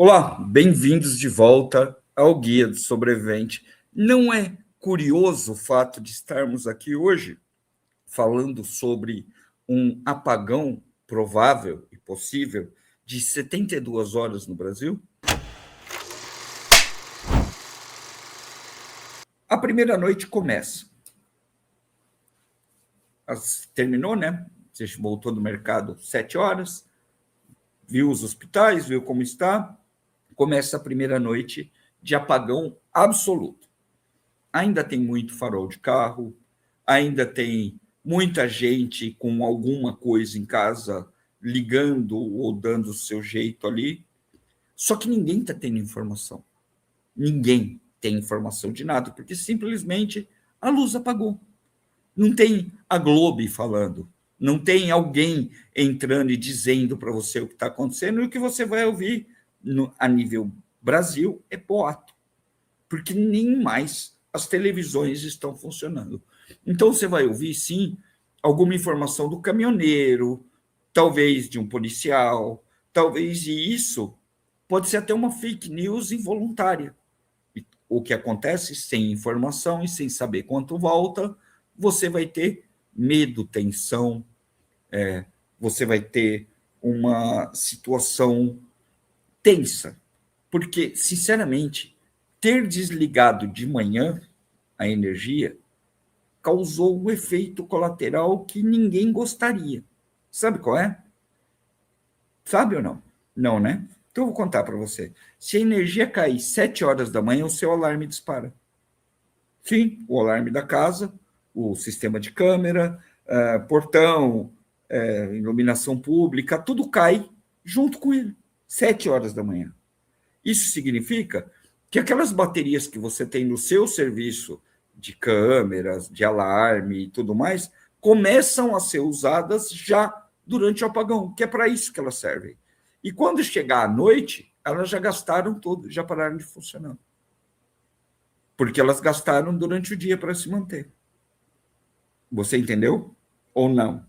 Olá, bem-vindos de volta ao Guia do Sobrevivente. Não é curioso o fato de estarmos aqui hoje falando sobre um apagão provável e possível de 72 horas no Brasil? A primeira noite começa. Terminou, né? Você voltou do mercado 7 horas, viu os hospitais, viu como está. Começa a primeira noite de apagão absoluto. Ainda tem muito farol de carro, ainda tem muita gente com alguma coisa em casa ligando ou dando o seu jeito ali. Só que ninguém está tendo informação. Ninguém tem informação de nada, porque simplesmente a luz apagou. Não tem a Globo falando, não tem alguém entrando e dizendo para você o que está acontecendo, e o que você vai ouvir a nível Brasil é boato, porque nem mais as televisões estão funcionando. Então, você vai ouvir, sim, alguma informação do caminhoneiro, talvez de um policial, talvez, e isso pode ser até uma fake news involuntária. O que acontece sem informação e sem saber quanto volta, você vai ter medo, tensão, você vai ter uma situação tensa. Porque, sinceramente, ter desligado de manhã a energia causou um efeito colateral que ninguém gostaria. Sabe qual é? Sabe ou não? Não, né? Então eu vou contar para você. Se a energia cair 7 horas da manhã, o seu alarme dispara. Sim, o alarme da casa, o sistema de câmera, portão, iluminação pública, tudo cai junto com ele. 7 horas da manhã. Isso significa que aquelas baterias que você tem no seu serviço de câmeras, de alarme e tudo mais, começam a ser usadas já durante o apagão, que é para isso que elas servem. E quando chegar à noite, elas já gastaram tudo, já pararam de funcionar. Porque elas gastaram durante o dia para se manter. Você entendeu? Ou não?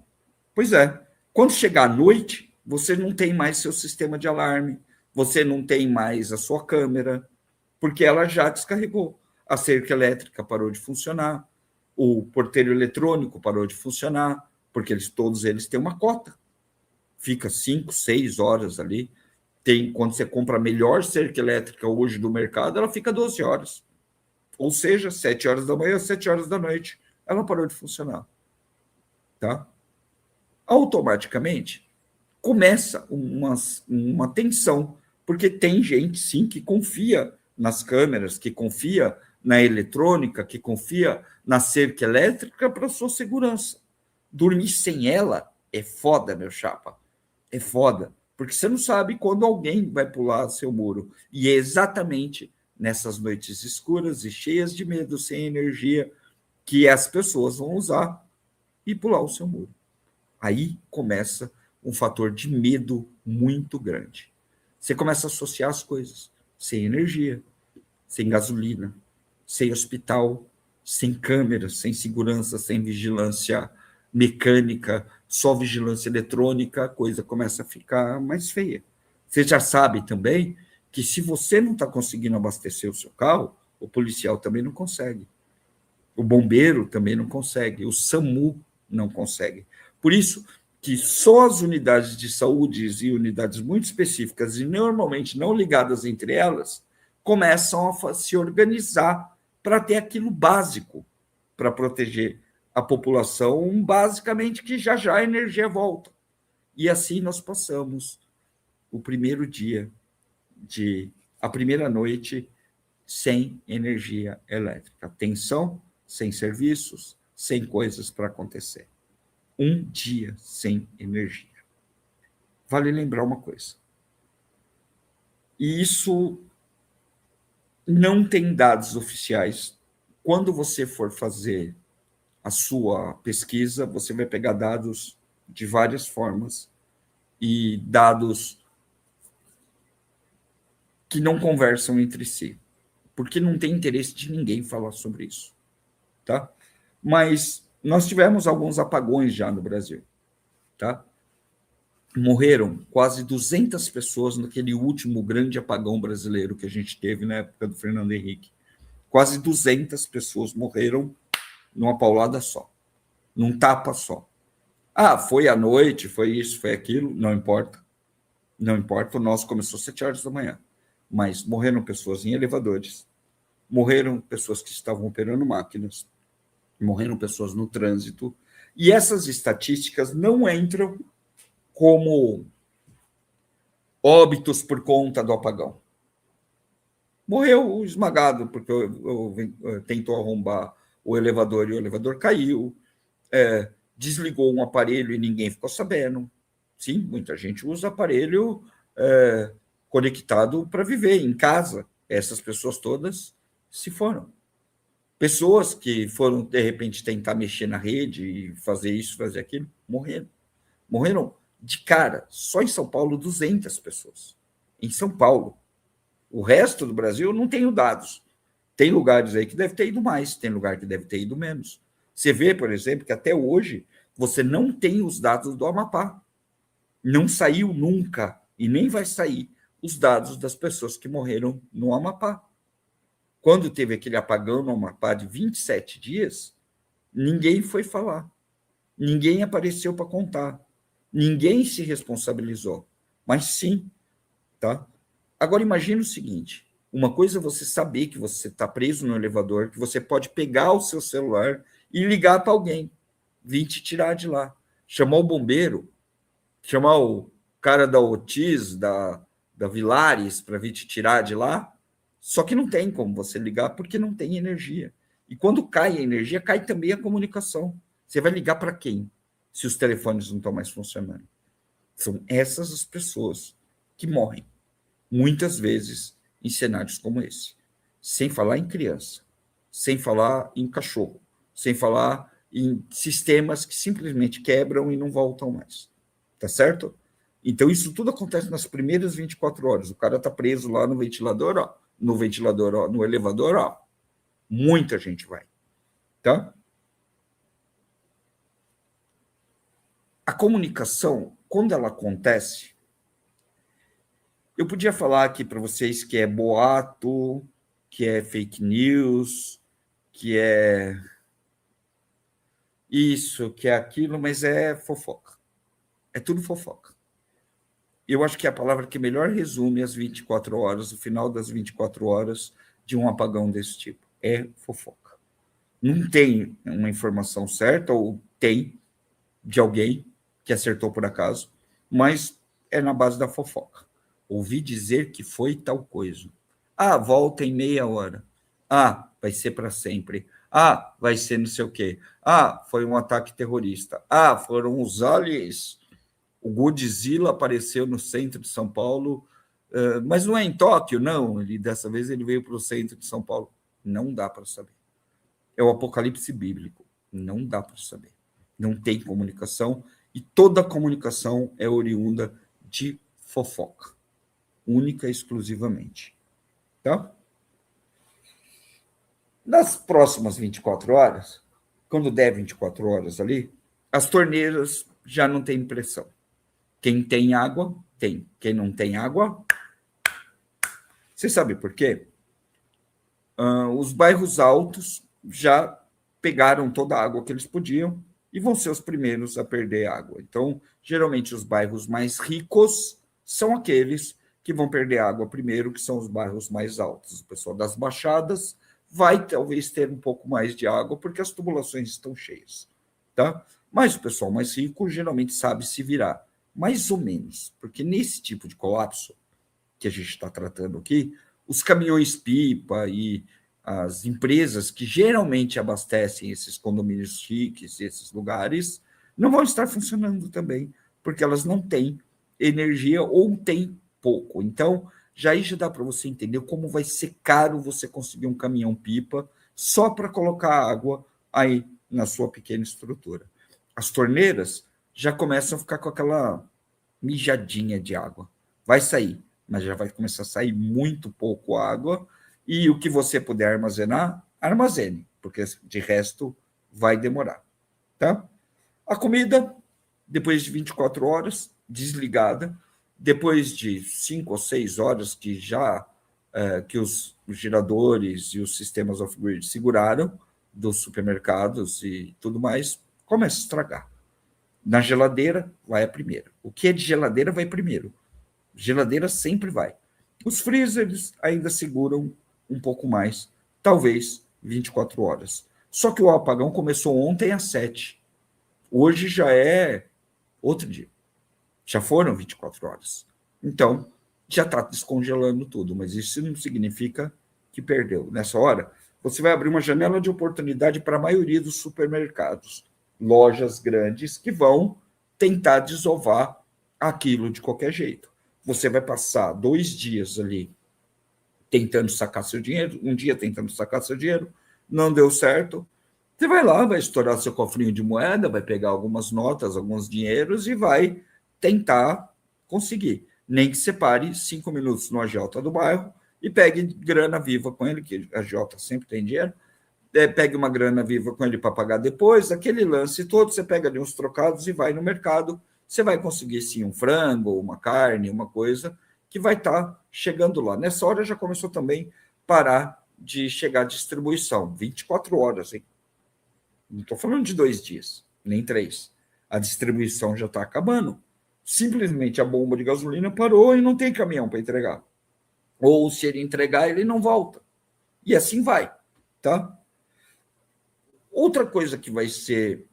Pois é. Quando chegar à noite, você não tem mais seu sistema de alarme, você não tem mais a sua câmera, porque ela já descarregou. A cerca elétrica parou de funcionar, o porteiro eletrônico parou de funcionar, porque todos eles têm uma cota. Fica 5, 6 horas ali. Quando você compra a melhor cerca elétrica hoje do mercado, ela fica 12 horas. Ou seja, 7 horas da manhã, 7 horas da noite, ela parou de funcionar. Tá? Automaticamente, começa uma tensão, porque tem gente, sim, que confia nas câmeras, que confia na eletrônica, que confia na cerca elétrica para sua segurança. Dormir sem ela é foda, meu chapa. É foda, porque você não sabe quando alguém vai pular seu muro. E é exatamente nessas noites escuras e cheias de medo, sem energia, que as pessoas vão usar e pular o seu muro. Aí começa um fator de medo muito grande. Você começa a associar as coisas. Sem energia, sem gasolina, sem hospital, sem câmeras, sem segurança, sem vigilância mecânica, só vigilância eletrônica, a coisa começa a ficar mais feia. Você já sabe também que se você não está conseguindo abastecer o seu carro, o policial também não consegue. O bombeiro também não consegue. O SAMU não consegue. Por isso que só as unidades de saúde e unidades muito específicas e normalmente não ligadas entre elas começam a se organizar para ter aquilo básico para proteger a população, basicamente que já já a energia volta. E assim nós passamos o primeiro dia a primeira noite sem energia elétrica. Tensão, sem serviços, sem coisas para acontecer. Um dia sem energia. Vale lembrar uma coisa. E isso não tem dados oficiais. Quando você for fazer a sua pesquisa, você vai pegar dados de várias formas e dados que não conversam entre si, porque não tem interesse de ninguém falar sobre isso, tá? Mas nós tivemos alguns apagões já no Brasil, tá? morreram quase 200 pessoas naquele último grande apagão brasileiro que a gente teve na época do Fernando Henrique. Quase 200 pessoas morreram numa paulada só, num tapa só. Ah, foi à noite, foi isso, foi aquilo, não importa. Não importa, o nosso começou às 7 horas da manhã. Mas morreram pessoas em elevadores, morreram pessoas que estavam operando máquinas, morreram pessoas no trânsito. E essas estatísticas não entram como óbitos por conta do apagão. Morreu esmagado, porque eu tentou arrombar o elevador e o elevador caiu. Desligou um aparelho e ninguém ficou sabendo. Sim, muita gente usa aparelho conectado para viver em casa. Essas pessoas todas se foram. Pessoas que foram, de repente, tentar mexer na rede e fazer isso, fazer aquilo, morreram. Morreram de cara, só em São Paulo, 200 pessoas. Em São Paulo. O resto do Brasil não tenho dados. Tem lugares aí que deve ter ido mais, tem lugar que deve ter ido menos. Você vê, por exemplo, que até hoje você não tem os dados do Amapá. Não saiu nunca, e nem vai sair, os dados das pessoas que morreram no Amapá. Quando teve aquele apagão no Amapá de 27 dias, ninguém foi falar. Ninguém apareceu para contar. Ninguém se responsabilizou. Mas sim, tá? Agora imagine o seguinte, uma coisa é você saber que você está preso no elevador, que você pode pegar o seu celular e ligar para alguém, vir te tirar de lá. Chamar o bombeiro, chamar o cara da Otis, da Vilares, para vir te tirar de lá, só que não tem como você ligar porque não tem energia. E quando cai a energia, cai também a comunicação. Você vai ligar para quem, se os telefones não estão mais funcionando? São essas as pessoas que morrem, muitas vezes em cenários como esse. Sem falar em criança, sem falar em cachorro, sem falar em sistemas que simplesmente quebram e não voltam mais. Tá certo? Então, isso tudo acontece nas primeiras 24 horas. O cara está preso lá no ventilador, ó, no elevador, ó. Muita gente vai. Tá? A comunicação, quando ela acontece, eu podia falar aqui para vocês que é boato, que é fake news, que é isso, que é aquilo, mas é fofoca. É tudo fofoca. Eu acho que é a palavra que melhor resume as 24 horas, o final das 24 horas de um apagão desse tipo. É fofoca. Não tem uma informação certa, ou tem de alguém que acertou por acaso, mas é na base da fofoca. Ouvi dizer que foi tal coisa. Ah, volta em meia hora. Ah, vai ser para sempre. Ah, vai ser não sei o quê. Ah, foi um ataque terrorista. Ah, foram os aliens. O Godzilla apareceu no centro de São Paulo, mas não é em Tóquio, não. Dessa vez ele veio para o centro de São Paulo. Não dá para saber. É o apocalipse bíblico. Não dá para saber. Não tem comunicação e toda comunicação é oriunda de fofoca, única e exclusivamente. Tá? Nas próximas 24 horas, quando der 24 horas ali, as torneiras já não têm pressão. Quem tem água, tem. Quem não tem água... Você sabe por quê? Os bairros altos já pegaram toda a água que eles podiam e vão ser os primeiros a perder água. Então, geralmente, os bairros mais ricos são aqueles que vão perder água primeiro, que são os bairros mais altos. O pessoal das baixadas vai, talvez, ter um pouco mais de água, porque as tubulações estão cheias. Tá? Mas o pessoal mais rico geralmente sabe se virar. Mais ou menos, porque nesse tipo de colapso que a gente está tratando aqui, os caminhões-pipa e as empresas que geralmente abastecem esses condomínios chiques, esses lugares, não vão estar funcionando também, porque elas não têm energia ou têm pouco. Então, já dá para você entender como vai ser caro você conseguir um caminhão-pipa só para colocar água aí na sua pequena estrutura. As torneiras já começam a ficar com aquela mijadinha de água. Vai sair, mas já vai começar a sair muito pouco água, e o que você puder armazenar, armazene, porque de resto vai demorar. Tá? A comida, depois de 24 horas, desligada. Depois de 5 ou 6 horas que os geradores e os sistemas off-grid seguraram dos supermercados e tudo mais, começa a estragar. Na geladeira, vai a primeira. O que é de geladeira vai primeiro. Geladeira sempre vai. Os freezers ainda seguram um pouco mais, talvez 24 horas. Só que o apagão começou ontem às 7. Hoje já é outro dia. Já foram 24 horas. Então, já está descongelando tudo, mas isso não significa que perdeu. Nessa hora, você vai abrir uma janela de oportunidade para a maioria dos supermercados, lojas grandes que vão tentar desovar aquilo de qualquer jeito. Você vai passar 2 dias ali tentando sacar seu dinheiro, um dia tentando sacar seu dinheiro, não deu certo. Você vai lá, vai estourar seu cofrinho de moeda, vai pegar algumas notas, alguns dinheiros e vai tentar conseguir. Nem que separe 5 minutos no agiota do bairro e pegue grana viva com ele, que a agiota sempre tem dinheiro, pegue uma grana viva com ele para pagar depois, aquele lance todo, você pega ali uns trocados e vai no mercado, você vai conseguir sim um frango, uma carne, uma coisa que vai estar chegando lá. Nessa hora já começou também a parar de chegar a distribuição, 24 horas, hein? Não estou falando de 2 dias, nem 3. A distribuição já está acabando. Simplesmente a bomba de gasolina parou e não tem caminhão para entregar. Ou se ele entregar, ele não volta. E assim vai, tá? Outra coisa que vai ser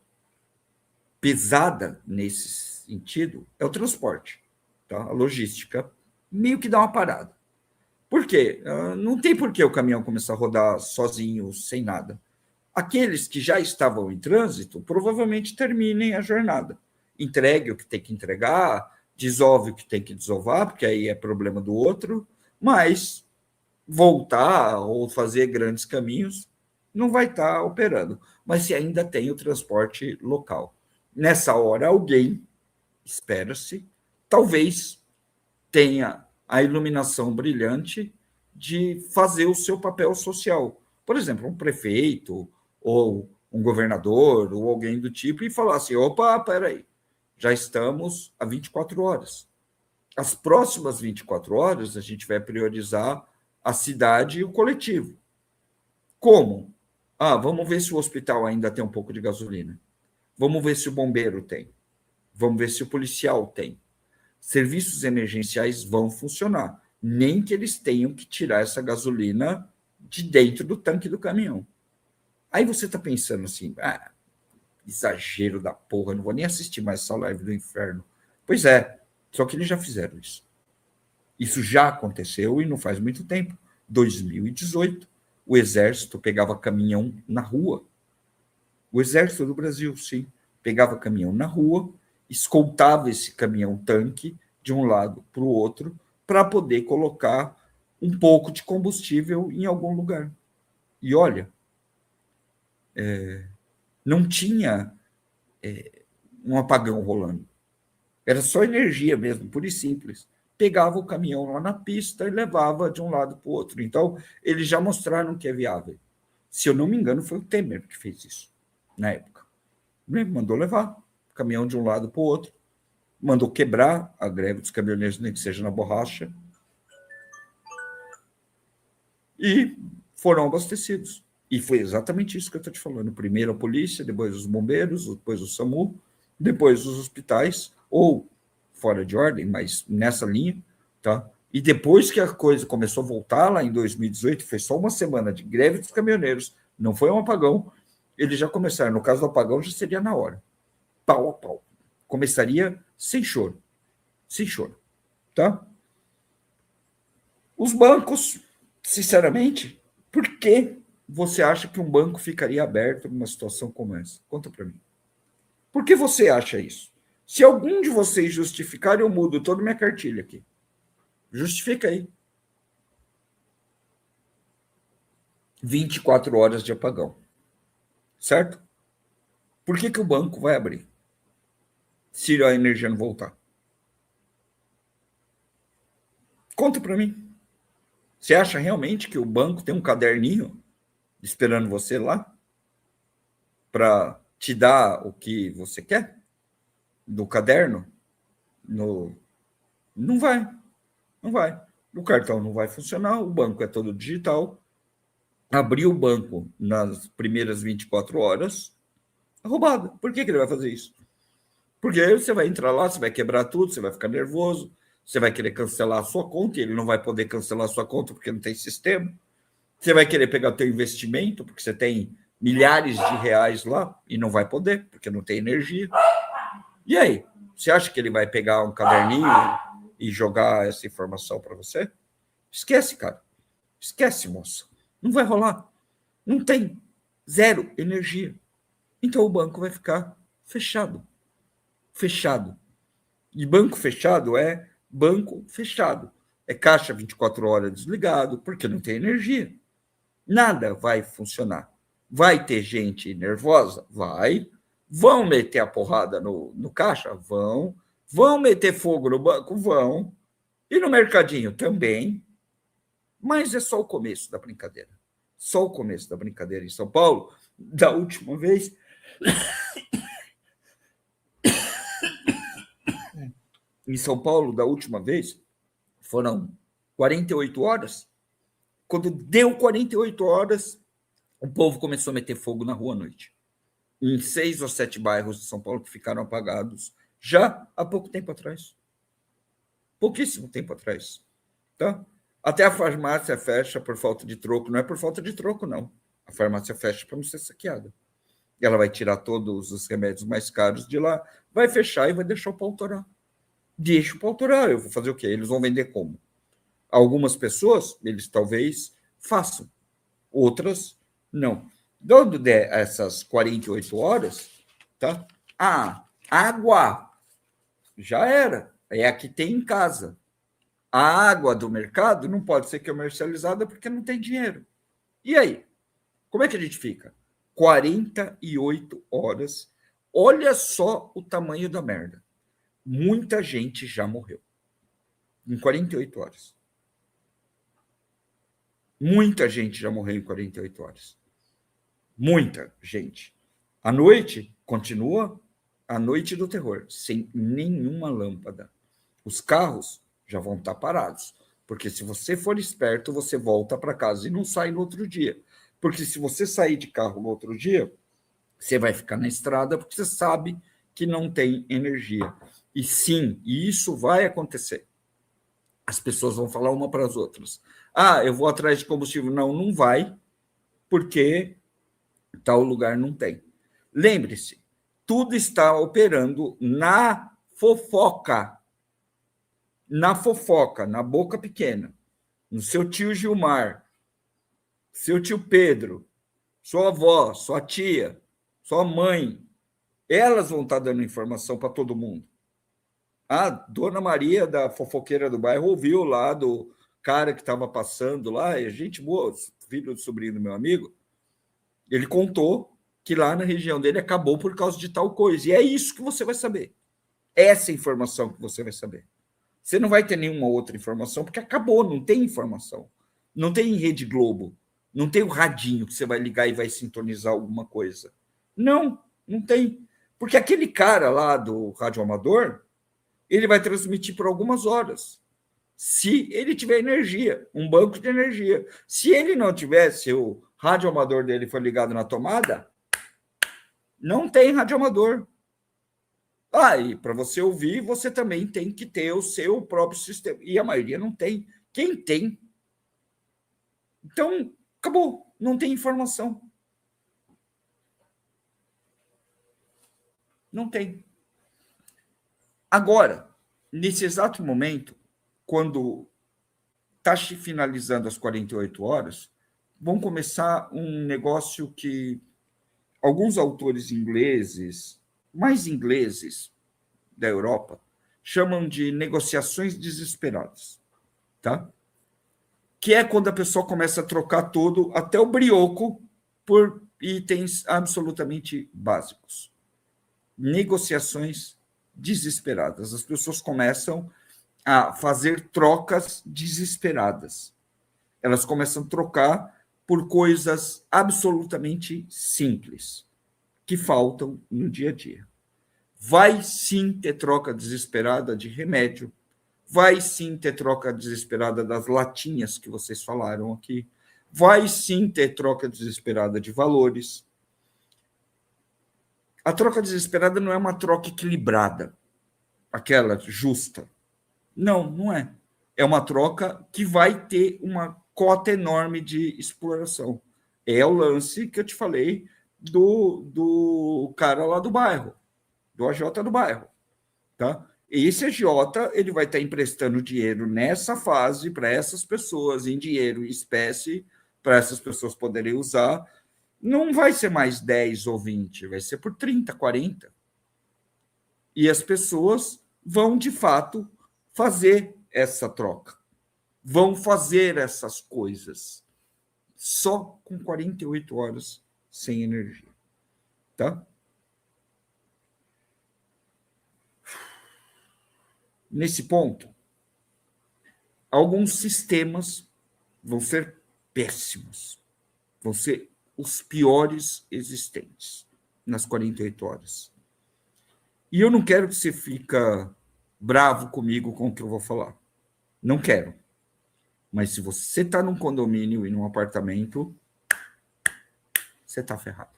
pesada nesse sentido é o transporte, tá? A logística meio que dá uma parada. Por quê? Não tem por que o caminhão começar a rodar sozinho, sem nada. Aqueles que já estavam em trânsito provavelmente terminem a jornada. Entregue o que tem que entregar, desove o que tem que desovar, porque aí é problema do outro, mas voltar ou fazer grandes caminhos não vai estar operando. Mas se ainda tem o transporte local. Nessa hora, alguém, espera-se, talvez tenha a iluminação brilhante de fazer o seu papel social. Por exemplo, um prefeito ou um governador ou alguém do tipo e falar assim, opa, peraí, já estamos a 24 horas. As próximas 24 horas a gente vai priorizar a cidade e o coletivo. Como? Vamos ver se o hospital ainda tem um pouco de gasolina. Vamos ver se o bombeiro tem. Vamos ver se o policial tem. Serviços emergenciais vão funcionar, nem que eles tenham que tirar essa gasolina de dentro do tanque do caminhão. Aí você está pensando assim, exagero da porra, não vou nem assistir mais essa live do inferno. Pois é, só que eles já fizeram isso. Isso já aconteceu e não faz muito tempo. 2018, o Exército pegava caminhão na rua. O Exército do Brasil, sim, pegava caminhão na rua, escoltava esse caminhão-tanque de um lado para o outro para poder colocar um pouco de combustível em algum lugar. E olha, não tinha um apagão rolando. Era só energia mesmo, pura e simples. Pegava o caminhão lá na pista e levava de um lado para o outro. Então, eles já mostraram que é viável. Se eu não me engano, foi o Temer que fez isso, na época. Mandou levar o caminhão de um lado para o outro, mandou quebrar a greve dos caminhoneiros, nem que seja na borracha, e foram abastecidos. E foi exatamente isso que eu estou te falando. Primeiro a polícia, depois os bombeiros, depois o SAMU, depois os hospitais, ou fora de ordem, mas nessa linha, tá? E depois que a coisa começou a voltar lá em 2018, foi só uma semana de greve dos caminhoneiros, não foi um apagão, eles já começaram. No caso do apagão, já seria na hora. Pau a pau. Começaria sem choro. Sem choro. Tá? Os bancos, sinceramente, por que você acha que um banco ficaria aberto numa situação como essa? Conta para mim. Por que você acha isso? Se algum de vocês justificar, eu mudo toda a minha cartilha aqui. Justifica aí. 24 horas de apagão. Certo? Por que o banco vai abrir? Se a energia não voltar. Conta para mim. Você acha realmente que o banco tem um caderninho esperando você lá para te dar o que você quer? Do caderno? Não vai, não vai. O cartão não vai funcionar, o banco é todo digital. Abrir o banco nas primeiras 24 horas é roubada. Por que ele vai fazer isso? Porque aí você vai entrar lá, você vai quebrar tudo, você vai ficar nervoso, você vai querer cancelar a sua conta, e ele não vai poder cancelar a sua conta porque não tem sistema. Você vai querer pegar o teu investimento, porque você tem milhares de reais lá, e não vai poder, porque não tem energia. E aí? Você acha que ele vai pegar um caderninho e jogar essa informação para você? Esquece, cara. Esquece, moça. Não vai rolar. Não tem. Zero energia. Então o banco vai ficar fechado. Fechado. E banco fechado é banco fechado. É caixa 24 horas desligado, porque não tem energia. Nada vai funcionar. Vai ter gente nervosa? Vai. Vão meter a porrada no caixa? Vão. Vão meter fogo no banco? Vão. E no mercadinho também. Mas é só o começo da brincadeira. Só o começo da brincadeira em São Paulo. Da última vez. Em São Paulo, da última vez, foram 48 horas. Quando deu 48 horas, o povo começou a meter fogo na rua à noite. Em 6 ou 7 bairros de São Paulo que ficaram apagados já há pouco tempo atrás. Pouquíssimo tempo atrás. Tá? Até a farmácia fecha por falta de troco. Não é por falta de troco, não. A farmácia fecha para não ser saqueada. Ela vai tirar todos os remédios mais caros de lá, vai fechar e vai deixar o pau torar. Deixa o pau torar. Eu vou fazer o quê? Eles vão vender como? Algumas pessoas, eles talvez façam. Outras, não. Dando essas 48 horas, tá? Água já era. É a que tem em casa. A água do mercado não pode ser comercializada porque não tem dinheiro. E aí? Como é que a gente fica? 48 horas. Olha só o tamanho da merda. Muita gente já morreu. Em 48 horas. Muita gente já morreu em 48 horas. Muita gente. A noite continua a noite do terror, sem nenhuma lâmpada. Os carros já vão estar parados, porque se você for esperto, você volta para casa e não sai no outro dia. Porque se você sair de carro no outro dia, você vai ficar na estrada porque você sabe que não tem energia. E sim, isso vai acontecer. As pessoas vão falar uma para as outras. Eu vou atrás de combustível. Não, não vai, porque tal lugar não tem. Lembre-se, tudo está operando na fofoca. Na fofoca, na boca pequena. No seu tio Gilmar, seu tio Pedro, sua avó, sua tia, sua mãe. Elas vão estar dando informação para todo mundo. A dona Maria, da fofoqueira do bairro, ouviu lá do cara que estava passando lá, e gente boa, filho do sobrinho do meu amigo, ele contou que lá na região dele acabou por causa de tal coisa. E é isso que você vai saber. Essa informação que você vai saber. Você não vai ter nenhuma outra informação, porque acabou, não tem informação. Não tem Rede Globo. Não tem o radinho que você vai ligar e vai sintonizar alguma coisa. Não, não tem. Porque aquele cara lá do rádio amador, ele vai transmitir por algumas horas. Se ele tiver energia, um banco de energia. Se ele não tivesse, o rádio amador dele foi ligado na tomada, não tem rádio amador. E para você ouvir, você também tem que ter o seu próprio sistema. E a maioria não tem. Quem tem? Então, acabou. Não tem informação. Não tem. Agora, nesse exato momento, quando está finalizando as 48 horas, vão começar um negócio que alguns autores ingleses, mais ingleses da Europa, chamam de negociações desesperadas, tá? Que é quando a pessoa começa a trocar tudo, até o brioco, por itens absolutamente básicos. Negociações desesperadas. As pessoas começam a fazer trocas desesperadas. Elas começam a trocar por coisas absolutamente simples, que faltam no dia a dia. Vai sim ter troca desesperada de remédio, vai sim ter troca desesperada das latinhas que vocês falaram aqui, vai sim ter troca desesperada de valores. A troca desesperada não é uma troca equilibrada, aquela justa. Não, não é. É uma troca que vai ter uma cota enorme de exploração. É o lance que eu te falei do cara lá do bairro, do AJ do bairro. Tá? Esse agiota ele vai estar emprestando dinheiro nessa fase para essas pessoas, em dinheiro em espécie, para essas pessoas poderem usar. Não vai ser mais 10 ou 20, vai ser por 30, 40. E as pessoas vão, de fato, fazer essa troca. Vão fazer essas coisas. Só com 48 horas sem energia. Tá? Nesse ponto, alguns sistemas vão ser péssimos. Vão ser os piores existentes nas 48 horas. E eu não quero que você fica bravo comigo com o que eu vou falar. Não quero. Mas se você está num condomínio e num apartamento, você está ferrado.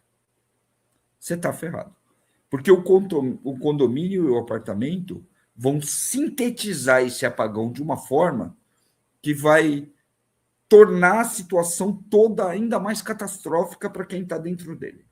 Você está ferrado. Porque o condomínio e o apartamento vão sintetizar esse apagão de uma forma que vai tornar a situação toda ainda mais catastrófica para quem está dentro dele.